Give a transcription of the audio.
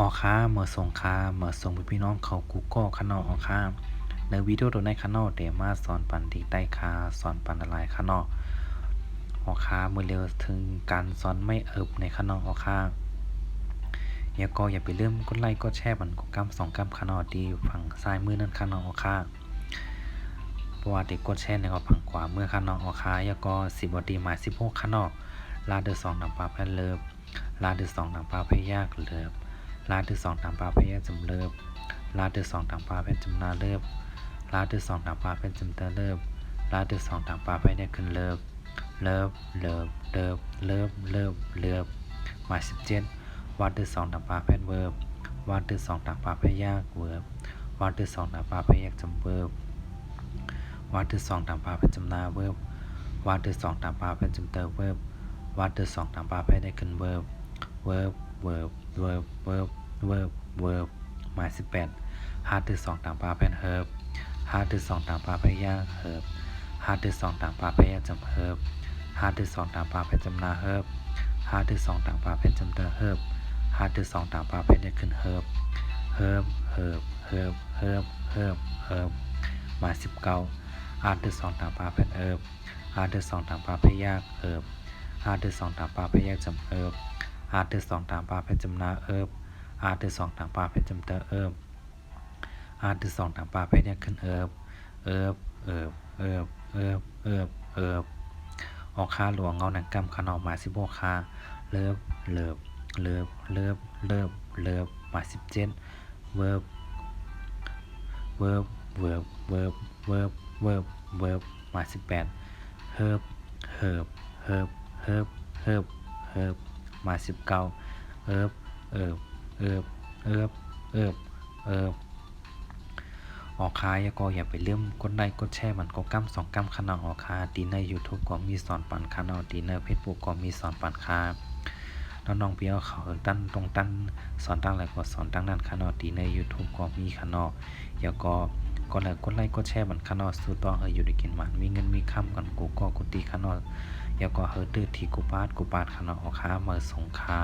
ออค้าเมื่อส่งค้าเมื่อส่งพี่น้องเขากูก็ขนอออค้าในวิดีโอตัวในขนอเดมาสอนปันดีใต้ค้าสอนปันอะไรขนอออค้าเมื่อเร็วถึงการสอนไม่ในขนอออค้าอย่าไปลืมกดไลค์กดแชร์มันกดกำ2กำขนอดีฝั่งซ้ายมือนั่นขนอออค้าเพราะว่าเด็กกดแชร์ในก็ฝั่งขวามือขนอออค้า10บดีหมาย16ขนอลาเดอ2นำปาแพนเลิฟลาเดอ2นำปาพยากเลิฟลาเดอ2นำปาพยาจำเลิฟลาเดอ2นำปาเป็นจำนาเลิฟลาเดอ2นำปาเป็นจำเตอเลิฟลาเดอ2นำปาไปเนี่ยขึ้นเลิฟเลิฟเลิฟเลิฟเลิฟเลิฟเลิฟหมาย17วาเดอ2นำปาเป็นเวิร์บวาเดอ2นำปาพยากเวิร์บวาเดอ2นำปาพยากจำเวิร์บวาเดอ2นำปาเป็นจำนาเวิร์บวาเดอ2นำปาเป็นจำเตอเวิร์บวาเดอ2นำปาไปเนี่ยขึ้นเวิร์บเวิร์บเวิร์บเวิร์บเวิร์บเวิร์บเวิร์บหมาย18ฮาร์ด2ต่างปาเป็นเฮิร์บฮาร์ด2ต่างปาพยาเฮิร์บฮาร์ด2ต่างปาพยาจำเฮิร์บฮาร์ด2ต่างปาเป็นจำนาเฮิร์บฮาร์ด2ต่างปาเป็นจำเตอเฮิร์บฮาร์ด2ต่างปาเป็นเนี่ยขึ้นเฮิร์บเฮิร์บเฮิร์บเฮิร์บเฮิร์บเฮิร์บเฮิร์บหมาย19ฮาร์ด2ต่างปาเป็นเฮิร์บฮาร์ด2ต่างปาพยาเฮิร์บฮาร์ด2ต่างปาพยาจำเฮิร์บฮาร์ด2ต่างปาเป็นจำนาเฮิร์บฮาร์ด2ต่างปาเป็นจำเตอเฮิร์บฮาร์ด2ต่างปาเป็นเนี่ยขึ้นเฮิร์บเอิบเอิบเอิบเอิบเอิบเอิบออกค่าหลวงเงาหนังกำขนออกมา16ค่าเลิฟเลิฟเลิฟเลิฟเลิฟเลิฟมา17เวิร์บเวิร์บเวิร์บเวิร์บเวิร์บเวิร์บเวิร์บมา18เฮิร์บเฮิร์บเฮิร์บเฮิร์บเฮิร์บเฮิร์บมา19เอิบเอิบเอิบเอิบเอิบเอิบออกค้าอย่าไปลืมกดไลค์กดแชร์มันก็กำ2กำขนาดออกค้าดีใน YouTube ก็มีสอนปันขนาดดีใน Facebook ก็มีสอนปันค้าน้องๆเปียวเขาตั้นตรงตั้นสอนตั้งอะไรก็สอนตั้งนั้นขนาดดีใน YouTube ก็มีขนาดก็แล้วกดไลค์กดแชร์มันขนาดสู้ต่ออยู่ได้กินมันมีเงินมีค่ำกันกูก็กูตีขนาดตื้อที่กูปาดขนาดออกค้ามาส่งค้า